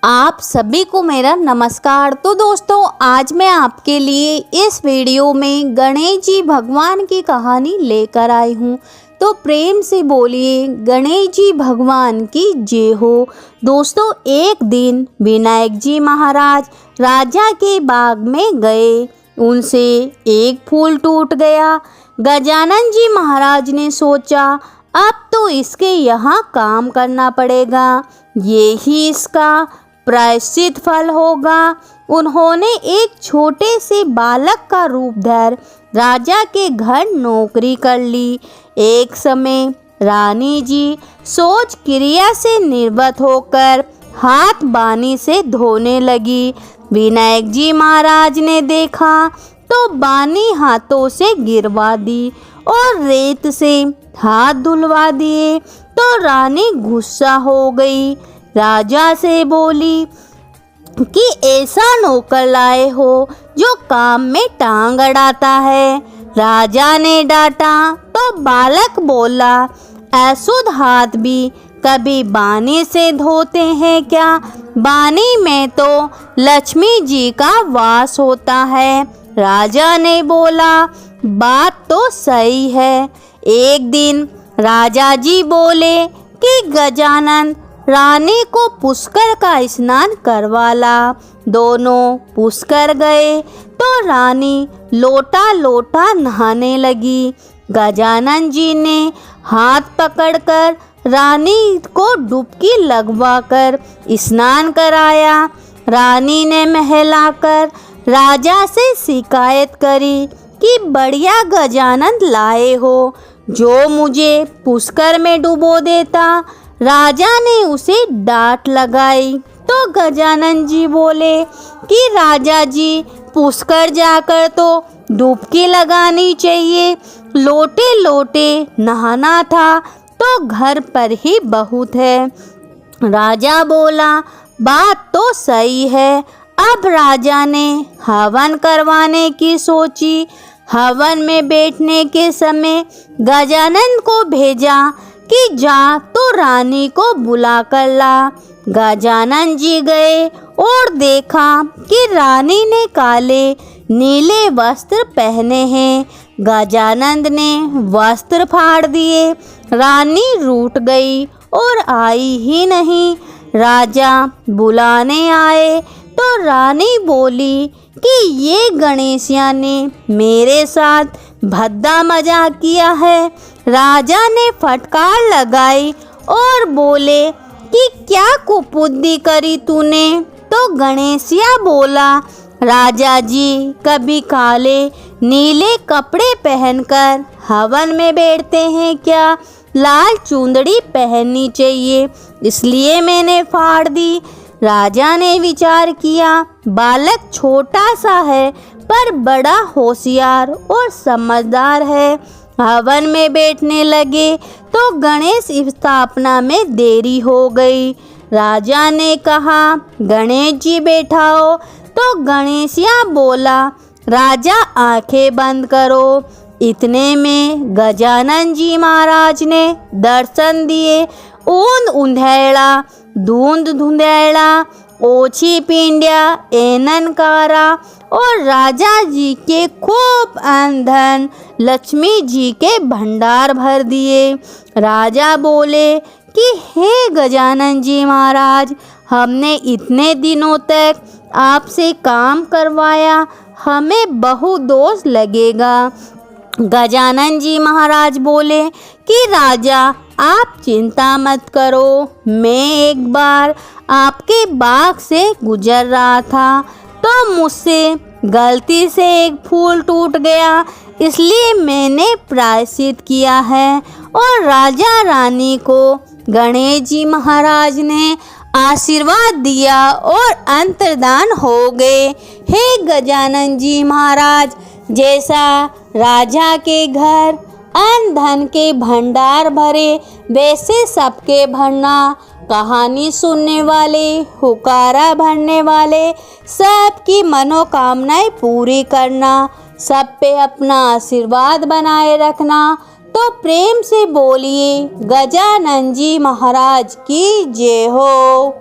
आप सभी को मेरा नमस्कार। तो दोस्तों, आज मैं आपके लिए इस वीडियो में गणेश जी भगवान की कहानी लेकर आई हूँ। तो प्रेम से बोलिए गणेश जी भगवान की जय हो। दोस्तों, एक दिन विनायक जी महाराज राजा के बाग में गए। उनसे एक फूल टूट गया। गजानन जी महाराज ने सोचा, अब तो इसके यहाँ काम करना पड़ेगा, ये ही इसका प्रायश्चित फल होगा। उन्होंने एक छोटे से बालक का रूप धर राजा के घर नौकरी कर ली। एक समय रानी जी सोच क्रिया से निर्वत होकर हाथ बानी से धोने लगी। विनायक जी महाराज ने देखा तो बानी हाथों से गिरवा दी और रेत से हाथ धुलवा दिए। तो रानी गुस्सा हो गई, राजा से बोली कि ऐसा नौकर लाए हो जो काम में टांग अड़ाता है। राजा ने डांटा तो बालक बोला, अशुद्ध हाथ भी कभी बानी से धोते हैं क्या? बानी में तो लक्ष्मी जी का वास होता है। राजा ने बोला, बात तो सही है। एक दिन राजा जी बोले कि गजानन, रानी को पुष्कर का स्नान करवा ला। दोनों पुष्कर गए तो रानी लोटा लोटा नहाने लगी। गजानन जी ने हाथ पकड़कर रानी को डुबकी लगवाकर स्नान कराया। रानी ने महलाकर राजा से शिकायत करी कि बढ़िया गजानन लाए हो, जो मुझे पुष्कर में डुबो देता। राजा ने उसे डांट लगाई तो गजानन जी बोले कि राजा जी, पुष्कर जाकर तो डुबकी लगानी चाहिए, लोटे लोटे नहाना था तो घर पर ही बहुत है। राजा बोला, बात तो सही है। अब राजा ने हवन करवाने की सोची। हवन में बैठने के समय गजानन को भेजा कि जा तो रानी को बुला कर ला। गजानन जी गए और देखा कि रानी ने काले नीले वस्त्र पहने हैं। गजानन ने वस्त्र फाड़ दिए। रानी रूठ गई और आई ही नहीं। राजा बुलाने आए तो रानी बोली कि ये गणेशिया ने मेरे साथ भद्दा मजाक किया है। राजा ने फटकार लगाई और बोले कि क्या कुबुद्धि करी तूने? तो गणेशिया बोला, राजा जी कभी काले नीले कपड़े पहनकर हवन में बैठते हैं क्या? लाल चुंदड़ी पहननी चाहिए, इसलिए मैंने फाड़ दी। राजा ने विचार किया, बालक छोटा सा है पर बड़ा होशियार और समझदार है। हवन में बैठने लगे तो गणेश स्थापना में देरी हो गई। राजा ने कहा, गणेश जी बैठाओ। तो गणेशिया बोला, राजा आंखें बंद करो। इतने में गजानन जी महाराज ने दर्शन दिए। ऊंद उंधेड़ा, धुंध धुंधेड़ा, ओछी पिंड्या, एननकारा और राजा जी के खूब अन्न धन लक्ष्मी जी के भंडार भर दिए। राजा बोले कि हे गजानन जी महाराज, हमने इतने दिनों तक आपसे काम करवाया, हमें बहुत दोष लगेगा। गजानन जी महाराज बोले कि राजा आप चिंता मत करो, मैं एक बार आपके बाग से गुजर रहा था तो मुझसे गलती से एक फूल टूट गया, इसलिए मैंने प्रायश्चित किया है। और राजा रानी को गणेश जी महाराज ने आशीर्वाद दिया और अंतर्धान हो गए। हे गजानन जी महाराज, जैसा राजा के घर अन्न धन के भंडार भरे, वैसे सबके भरना। कहानी सुनने वाले, हुकारा भरने वाले, सबकी मनोकामनाएं पूरी करना, सब पे अपना आशीर्वाद बनाए रखना। तो प्रेम से बोलिए गजानन जी महाराज की जय हो।